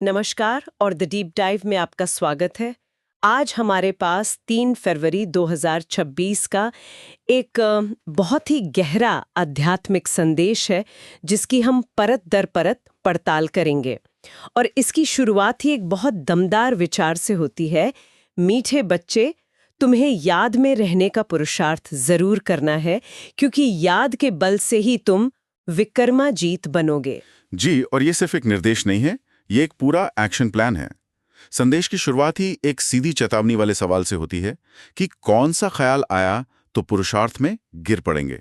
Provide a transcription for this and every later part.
नमस्कार और the deep dive में आपका स्वागत है। आज हमारे पास 3 फरवरी 2026 का एक बहुत ही गहरा आध्यात्मिक संदेश है जिसकी हम परत दर परत पड़ताल करेंगे। और इसकी शुरुआत ही एक बहुत दमदार विचार से होती है। मीठे बच्चे, तुम्हें याद में रहने का पुरुषार्थ जरूर करना है, क्योंकि याद के बल से ही तुम विक्रमाजीत बनोगे। जी, और ये सिर्फ एक निर्देश नहीं है, ये एक पूरा एक्शन प्लान है। संदेश की शुरुआत ही एक सीधी चेतावनी वाले सवाल से होती है कि कौन सा ख्याल आया तो पुरुषार्थ में गिर पड़ेंगे।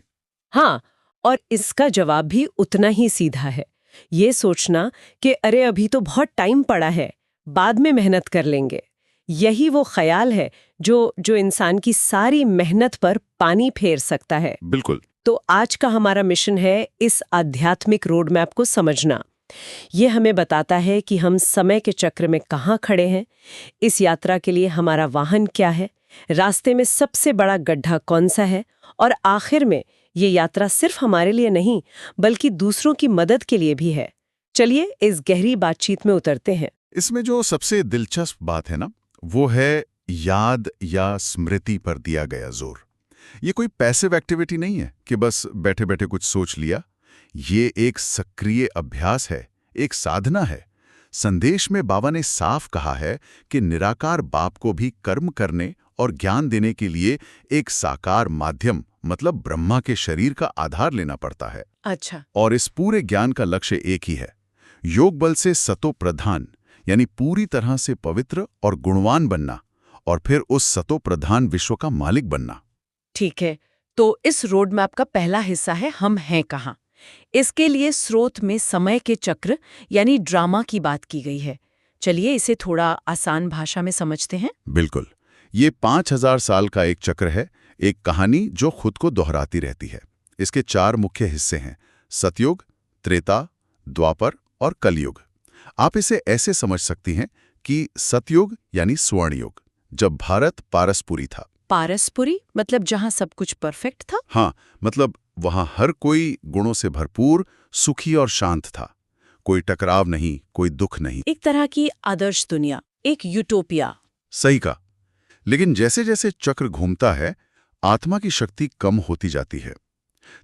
हाँ, और इसका जवाब भी उतना ही सीधा है। ये सोचना कि अरे अभी तो बहुत टाइम पड़ा है, बाद में मेहनत कर लेंगे। यही वो ख्याल है जो इंसान की सारी मेहनत पर पानी फेर सकता है। बिल्कुल। तो आज का हमारा मिशन है इस आध्यात्मिक रोड मैप को समझना। ये हमें बताता है कि हम समय के चक्र में कहाँ खड़े हैं, इस यात्रा के लिए हमारा वाहन क्या है, रास्ते में सबसे बड़ा गड्ढा कौन सा है, और आखिर में ये यात्रा सिर्फ हमारे लिए नहीं बल्कि दूसरों की मदद के लिए भी है। चलिए इस गहरी बातचीत में उतरते हैं। इसमें जो सबसे दिलचस्प बात है ना, वो है याद या स्मृति पर दिया गया जोर। ये कोई पैसिव एक्टिविटी नहीं है कि बस बैठे बैठे कुछ सोच लिया। ये एक सक्रिय अभ्यास है, एक साधना है। संदेश में बाबा ने साफ कहा है कि निराकार बाप को भी कर्म करने और ज्ञान देने के लिए एक साकार माध्यम मतलब ब्रह्मा के शरीर का आधार लेना पड़ता है। अच्छा। और इस पूरे ज्ञान का लक्ष्य एक ही है, योग बल से सतो प्रधान यानी पूरी तरह से पवित्र और गुणवान बनना, और फिर उस सतो प्रधान विश्व का मालिक बनना। ठीक है, तो इस रोड मैप का पहला हिस्सा है हम हैं कहाँ। इसके लिए स्रोत में समय के चक्र यानी ड्रामा की बात की गई है। चलिए इसे थोड़ा आसान भाषा में समझते हैं। बिल्कुल। ये 5000 साल का एक चक्र है, एक कहानी जो खुद को दोहराती रहती है। इसके 4 मुख्य हिस्से हैं: सतयुग, त्रेता, द्वापर और कलयुग। आप इसे ऐसे समझ सकती हैं कि सतयुग यानी स्वर्ण युग, जब भारत पारसपुरी था। पारसपुरी मतलब जहां सब कुछ परफेक्ट था। हाँ, मतलब वहां हर कोई गुणों से भरपूर, सुखी और शांत था। कोई टकराव नहीं, कोई दुख नहीं। एक तरह की आदर्श दुनिया, एक यूटोपिया। सही कहा। लेकिन जैसे जैसे चक्र घूमता है, आत्मा की शक्ति कम होती जाती है।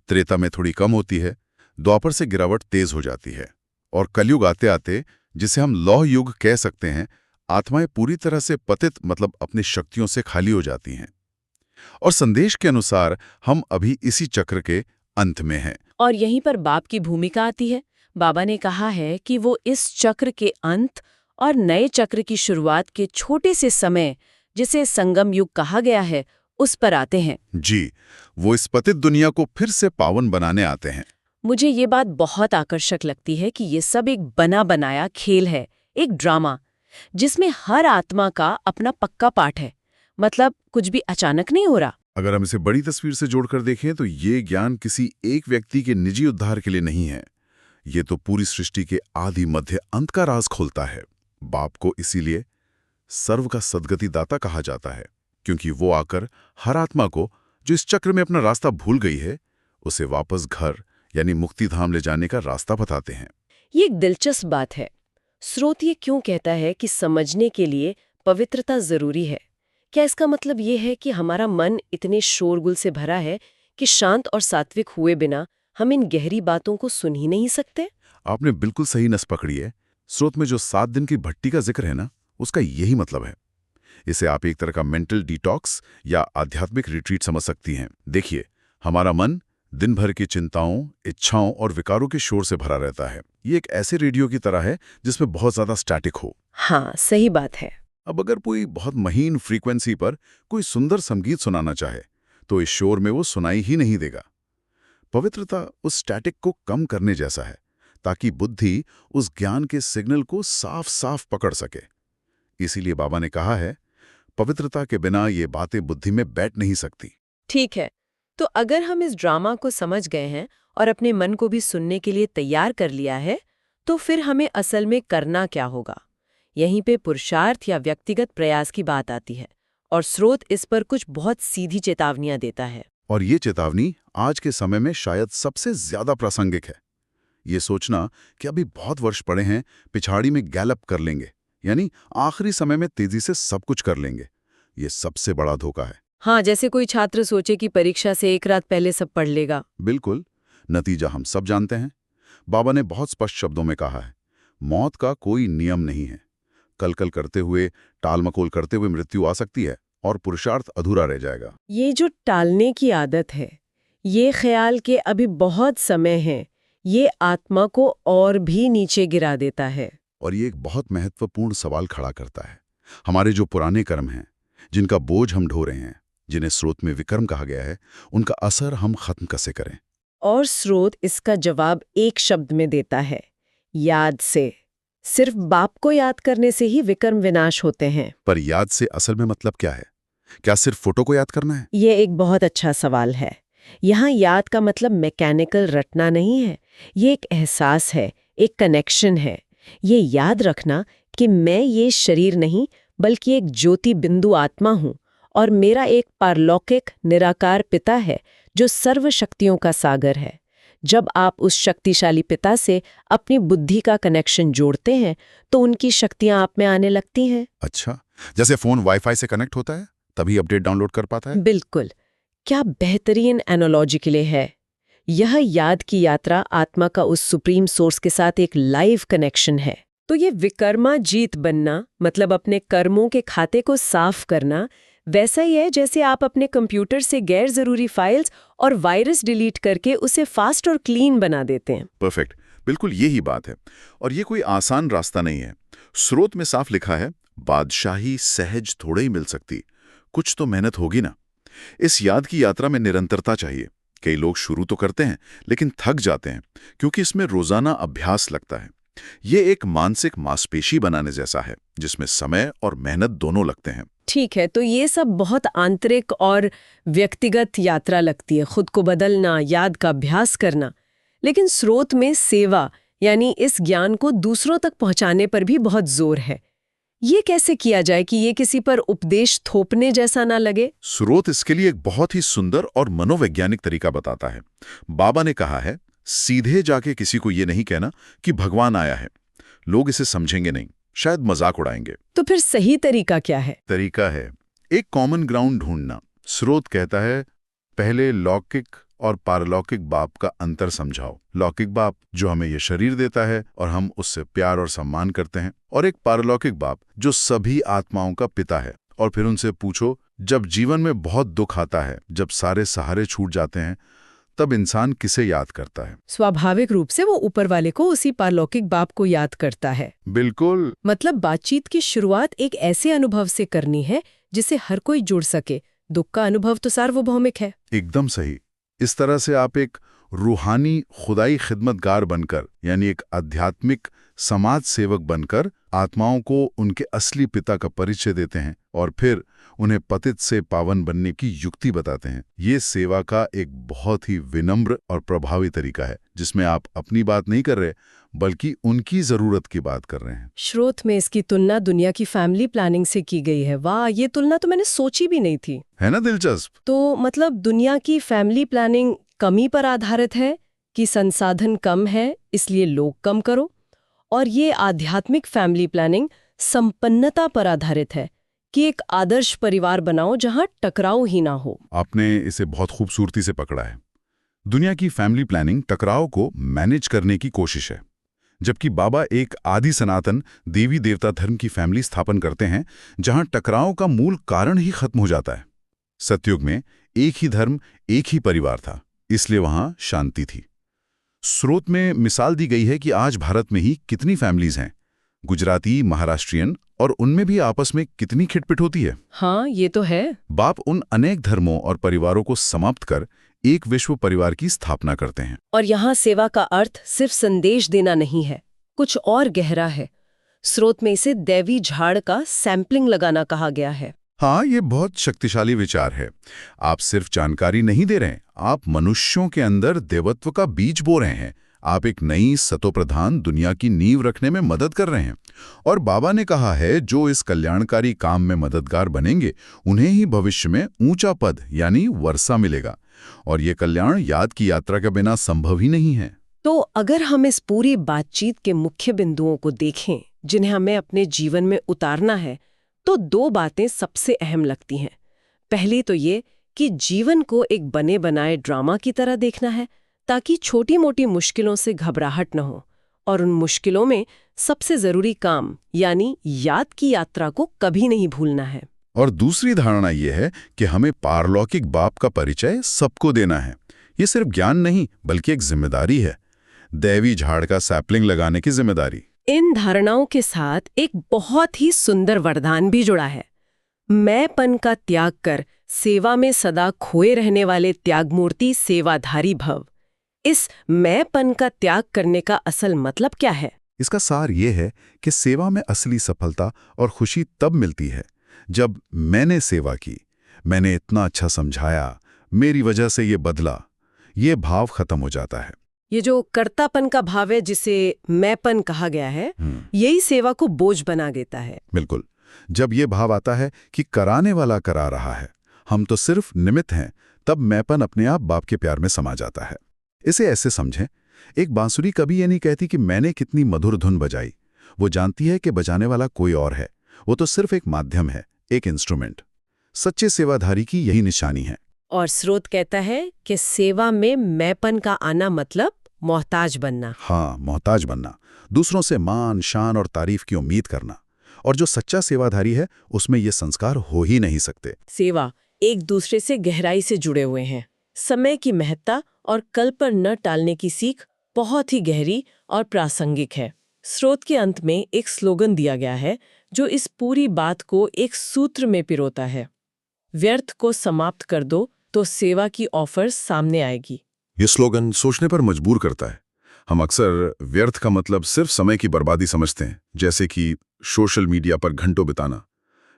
त्रेता में थोड़ी कम होती है, द्वापर से गिरावट तेज हो जाती है, और कलयुग आते आते, जिसे हम लौह युग कह सकते हैं, आत्माएं पूरी तरह से पतित मतलब अपनी शक्तियों से खाली हो जाती हैं। और संदेश के अनुसार हम अभी इसी चक्र के अंत में हैं। और यहीं पर बाप की भूमिका आती है। बाबा ने कहा है कि वो इस चक्र के अंत और नए चक्र की शुरुआत के छोटे से समय, जिसे संगम युग कहा गया है, उस पर आते हैं। जी, वो इस पतित दुनिया को फिर से पावन बनाने आते हैं। मुझे ये बात बहुत आकर्षक लगती है कि ये सब एक बना बनाया खेल है, एक ड्रामा, जिसमें हर आत्मा का अपना पक्का पाठ है। मतलब कुछ भी अचानक नहीं हो रहा। अगर हम इसे बड़ी तस्वीर से जोड़कर देखें तो ये ज्ञान किसी एक व्यक्ति के निजी उद्धार के लिए नहीं है। ये तो पूरी सृष्टि के आदि मध्य अंत का राज खोलता है। बाप को इसीलिए सर्व का सद्गति दाता कहा जाता है, क्योंकि वो आकर हर आत्मा को जो इस चक्र में अपना रास्ता भूल गई है, उसे वापस घर यानी मुक्ति धाम ले जाने का रास्ता बताते हैं। ये एक दिलचस्प बात है। स्रोत ये क्यों कहता है कि समझने के लिए पवित्रता जरूरी है? क्या इसका मतलब ये है कि हमारा मन इतने शोरगुल से भरा है कि शांत और सात्विक हुए बिना हम इन गहरी बातों को सुन ही नहीं सकते? आपने बिल्कुल सही नस पकड़ी है। स्रोत में जो 7 दिन की भट्टी का जिक्र है ना, उसका यही मतलब है। इसे आप एक तरह का मेंटल डिटॉक्स या आध्यात्मिक रिट्रीट समझ सकती हैं। देखिए, हमारा मन दिन भर की चिंताओं, इच्छाओं और विकारों के शोर से भरा रहता है। ये एक ऐसे रेडियो की तरह है जिसमें बहुत ज्यादा स्टैटिक हो। हाँ, सही बात है। अब अगर कोई बहुत महीन फ्रीक्वेंसी पर कोई सुंदर संगीत सुनाना चाहे, तो इस शोर में वो सुनाई ही नहीं देगा। पवित्रता उस स्टैटिक को कम करने जैसा है, ताकि बुद्धि उस ज्ञान के सिग्नल को साफ साफ पकड़ सके। इसीलिए बाबा ने कहा है, पवित्रता के बिना ये बातें बुद्धि में बैठ नहीं सकती। ठीक है, तो अगर हम इस ड्रामा को समझ गए हैं और अपने मन को भी सुनने के लिए तैयार कर लिया है, तो फिर हमें असल में करना क्या होगा? यहीं पे पुरुषार्थ या व्यक्तिगत प्रयास की बात आती है, और स्रोत इस पर कुछ बहुत सीधी चेतावनियां देता है। और ये चेतावनी आज के समय में शायद सबसे ज्यादा प्रासंगिक है। ये सोचना कि अभी बहुत वर्ष पड़े हैं, पिछाड़ी में गैलप कर लेंगे, यानी आखिरी समय में तेजी से सब कुछ कर लेंगे, ये सबसे बड़ा धोखा है। हाँ, जैसे कोई छात्र सोचे कि परीक्षा से एक रात पहले सब पढ़ लेगा। बिल्कुल। नतीजा हम सब जानते हैं। बाबा ने बहुत स्पष्ट शब्दों में कहा है, मौत का कोई नियम नहीं है। कल करते हुए, टाल-मटोल करते हुए मृत्यु आ सकती है और पुरुषार्थ अधूरा रह जाएगा। ये जो टालने की आदत है, ये ख्याल के अभी बहुत समय है, ये आत्मा को और भी नीचे गिरा देता है। और ये एक बहुत महत्वपूर्ण सवाल खड़ा करता है। हमारे जो पुराने कर्म हैं, जिनका बोझ हम ढो रहे हैं, जिन्हें स्रोत में विकर्म कहा गया है, उनका असर हम खत्म कैसे करें? और स्रोत इसका जवाब एक शब्द में देता है, याद से। सिर्फ बाप को याद करने से ही विकर्म विनाश होते हैं। पर याद से असल में मतलब क्या है? क्या सिर्फ फोटो को याद करना है? ये एक बहुत अच्छा सवाल है। यहाँ याद का मतलब मैकेनिकल रटना नहीं है। ये एक एहसास है, एक कनेक्शन है। ये याद रखना कि मैं ये शरीर नहीं, बल्कि एक ज्योति बिंदु आत्मा हूँ और मेरा एक पारलौकिक निराकार पिता है जो सर्व शक्तियों का सागर है। जब आप उस शक्तिशाली पिता से अपनी बुद्धि का कनेक्शन जोड़ते हैं तो उनकी शक्तियां आप में आने लगती हैं। अच्छा, जैसे फोन वाईफाई से कनेक्ट होता है तभी अपडेट डाउनलोड कर पाता है? बिल्कुल। क्या बेहतरीन एनालॉजी के लिए है। यह याद की यात्रा आत्मा का उस सुप्रीम सोर्स के साथ एक लाइव कनेक्शन है। तो ये विकर्मा जीत बनना, मतलब अपने कर्मों के खाते को साफ करना, वैसा ही है जैसे आप अपने कंप्यूटर से गैर जरूरी फाइल्स और वायरस डिलीट करके उसे फास्ट और क्लीन बना देते हैं। परफेक्ट, बिल्कुल यही बात है। और ये कोई आसान रास्ता नहीं है। स्रोत में साफ लिखा है, बादशाही सहज थोड़े ही मिल सकती, कुछ तो मेहनत होगी ना। इस याद की यात्रा में निरंतरता चाहिए। कई लोग शुरू तो करते हैं लेकिन थक जाते हैं क्योंकि इसमें रोजाना अभ्यास लगता है। ये एक मानसिक मांसपेशी बनाने जैसा है जिसमें समय और मेहनत दोनों लगते हैं। ठीक है, तो ये सब बहुत आंतरिक और व्यक्तिगत यात्रा लगती है, खुद को बदलना, याद का अभ्यास करना। लेकिन स्रोत में सेवा, यानी इस ज्ञान को दूसरों तक पहुंचाने पर भी बहुत जोर है। ये कैसे किया जाए कि ये किसी पर उपदेश थोपने जैसा ना लगे? स्रोत इसके लिए एक बहुत ही सुंदर और मनोवैज्ञानिक तरीका बताता है। बाबा ने कहा है, सीधे जाके किसी को ये नहीं कहना कि भगवान आया है। लोग इसे समझेंगे नहीं, शायद मजाक उड़ाएंगे। तो फिर सही तरीका क्या है? तरीका है एक कॉमन ग्राउंड ढूंढना। स्रोत कहता है, पहले लौकिक और पारलौकिक बाप का अंतर समझाओ। लौकिक बाप जो हमें ये शरीर देता है और हम उससे प्यार और सम्मान करते हैं, और एक पारलौकिक बाप जो सभी आत्माओं का पिता है। और फिर उनसे पूछो, जब जीवन में बहुत दुख आता है, जब सारे सहारे छूट जाते हैं, तब इंसान किसे याद करता है? स्वाभाविक रूप से वो ऊपर वाले को, उसी पारलौकिक बाप को याद करता है। बिल्कुल। मतलब बातचीत की शुरुआत एक ऐसे अनुभव से करनी है जिसे हर कोई जुड़ सके। दुख का अनुभव तो सार्वभौमिक है। एकदम सही। इस तरह से आप एक रूहानी खुदाई खिदमतगार बनकर, यानी एक आध्यात्मिक समाज सेवक बनकर आत्माओं को उनके असली पिता का परिचय देते हैं और फिर उन्हें पतित से पावन बनने की युक्ति बताते हैं। ये सेवा का एक बहुत ही विनम्र और प्रभावी तरीका है जिसमें आप अपनी बात नहीं कर रहे बल्कि उनकी जरूरत की बात कर रहे हैं। स्रोत में इसकी तुलना दुनिया की फैमिली प्लानिंग से की गई है। वाह, ये तुलना तो मैंने सोची भी नहीं थी। है ना दिलचस्प? तो मतलब दुनिया की फैमिली प्लानिंग कमी पर आधारित है कि संसाधन कम है इसलिए लोग कम करो, और ये आध्यात्मिक फैमिली प्लानिंग संपन्नता पर आधारित है कि एक आदर्श परिवार बनाओ जहां टकराव ही ना हो। आपने इसे बहुत खूबसूरती से पकड़ा है। दुनिया की फैमिली प्लानिंग टकराव को मैनेज करने की कोशिश है, जबकि बाबा एक आदि सनातन देवी देवता धर्म की फैमिली स्थापन करते हैं जहां टकराव का मूल कारण ही खत्म हो जाता है। सतयुग में एक ही धर्म, एक ही परिवार था, इसलिए वहां शांति थी। स्रोत में मिसाल दी गई है कि आज भारत में ही कितनी फैमिलीज हैं, गुजराती, महाराष्ट्रियन, और उनमें भी आपस में कितनी खिटपिट होती है। हाँ, ये तो है। बाप उन अनेक धर्मों और परिवारों को समाप्त कर एक विश्व परिवार की स्थापना करते हैं। और यहाँ सेवा का अर्थ सिर्फ संदेश देना नहीं है, कुछ और गहरा है। स्रोत में इसे दैवी झाड़ का सैंपलिंग लगाना कहा गया है। हाँ, ये बहुत शक्तिशाली विचार है। आप सिर्फ जानकारी नहीं दे रहे हैं, आप मनुष्यों के अंदर देवत्व का बीज बो रहे हैं। आप एक नई सतोप्रधान दुनिया की नींव रखने में मदद कर रहे हैं। और बाबा ने कहा है, जो इस कल्याणकारी काम में मददगार बनेंगे उन्हें ही भविष्य में ऊंचा पद यानी वर्षा मिलेगा। और ये कल्याण याद की यात्रा के बिना संभव ही नहीं है। तो अगर हम इस पूरी बातचीत के मुख्य बिंदुओं को देखें जिन्हें हमें अपने जीवन में उतारना है, तो दो बातें सबसे अहम लगती हैं। पहली तो ये कि जीवन को एक बने बनाए ड्रामा की तरह देखना है, ताकि छोटी मोटी मुश्किलों से घबराहट न हो, और उन मुश्किलों में सबसे जरूरी काम यानी याद की यात्रा को कभी नहीं भूलना है। और दूसरी धारणा यह है कि हमें पारलौकिक बाप का परिचय सबको देना है। ये सिर्फ ज्ञान नहीं बल्कि एक जिम्मेदारी है, दैवी झाड़ का सैपलिंग लगाने की जिम्मेदारी। इन धारणाओं के साथ एक बहुत ही सुंदर वरदान भी जुड़ा है। मैंपन का त्याग कर सेवा में सदा खोए रहने वाले त्यागमूर्ति सेवाधारी भव। इस मैंपन का त्याग करने का असल मतलब क्या है? इसका सार ये है कि सेवा में असली सफलता और खुशी तब मिलती है जब मैंने सेवा की, मैंने इतना अच्छा समझाया, मेरी वजह से ये बदला, ये भाव खत्म हो जाता है। ये जो कर्तापन का भाव है जिसे मैंपन कहा गया है, यही सेवा को बोझ बना देता है। बिल्कुल। जब ये भाव आता है कि कराने वाला करा रहा है, हम तो सिर्फ निमित्त हैं, तब मैंपन अपने आप बाप के प्यार में समा जाता है। इसे ऐसे समझें, एक बांसुरी कभी ये नहीं कहती कि मैंने कितनी मधुर धुन बजाई। वो जानती है कि बजाने वाला कोई और है, वो तो सिर्फ एक माध्यम है, एक इंस्ट्रूमेंट। सच्चे सेवाधारी की यही निशानी है। और स्रोत कहता है कि सेवा में मैंपन का आना मतलब मोहताज बनना। हाँ, मोहताज बनना, दूसरों से मान, शान और तारीफ की उम्मीद करना। और जो सच्चा सेवाधारी है उसमें ये संस्कार हो ही नहीं सकते। सेवा एक दूसरे से गहराई से जुड़े हुए हैं। समय की महत्ता और कल पर न टालने की सीख बहुत ही गहरी और प्रासंगिक है। स्रोत के अंत में एक स्लोगन दिया गया है जो इस पूरी बात को एक सूत्र में पिरोता है। व्यर्थ को समाप्त कर दो तो सेवा की ऑफर सामने आएगी। ये स्लोगन सोचने पर मजबूर करता है। हम अक्सर व्यर्थ का मतलब सिर्फ समय की बर्बादी समझते हैं, जैसे कि सोशल मीडिया पर घंटों बिताना।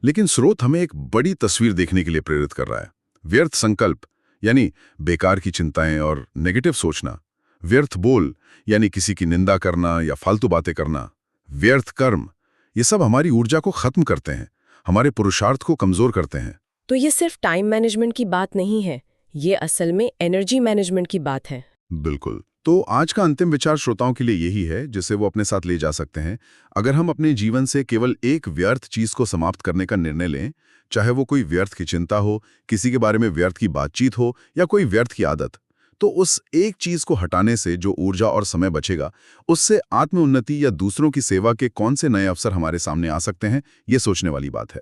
लेकिन स्रोत हमें एक बड़ी तस्वीर देखने के लिए प्रेरित कर रहा है। व्यर्थ संकल्प यानी बेकार की चिंताएं और नेगेटिव सोचना, व्यर्थ बोल यानी किसी की निंदा करना या फालतू बातें करना, व्यर्थ कर्म, ये सब हमारी ऊर्जा को खत्म करते हैं, हमारे पुरुषार्थ को कमजोर करते हैं। तो ये सिर्फ टाइम मैनेजमेंट की बात नहीं है, ये असल में एनर्जी मैनेजमेंट की बात है। बिल्कुल। तो आज का अंतिम विचार श्रोताओं के लिए यही है जिसे वो अपने साथ ले जा सकते हैं। अगर हम अपने जीवन से केवल एक व्यर्थ चीज को समाप्त करने का निर्णय लें, चाहे वो कोई व्यर्थ की चिंता हो, किसी के बारे में व्यर्थ की बातचीत हो या कोई व्यर्थ की आदत, तो उस एक चीज को हटाने से जो ऊर्जा और समय बचेगा, उससे आत्म उन्नति या दूसरों की सेवा के कौन से नए अवसर हमारे सामने आ सकते हैं, ये सोचने वाली बात है।